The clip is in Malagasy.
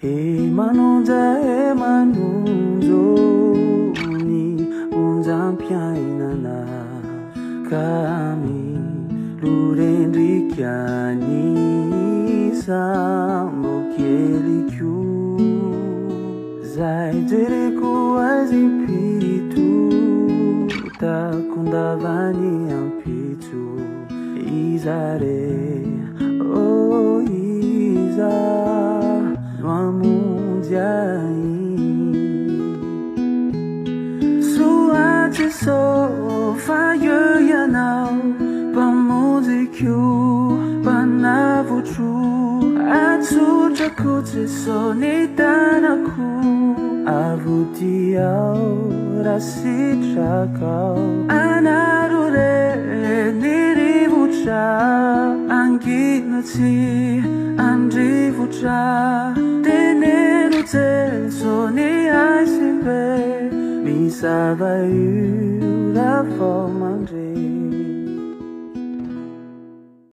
Emanonzoni unzampiainana kami lurendrikiani sambokelikyu zay jereko azy pito takondavany ampitso izare oh iza Amundiai Suate so fire yanao Pamudikyu Panavuchu Atsutra kutse so nitanaku Avutiao rasichakao Anarure nirivucha Angitnati andrivucha Teneno so ni aisibe Misava ura formandre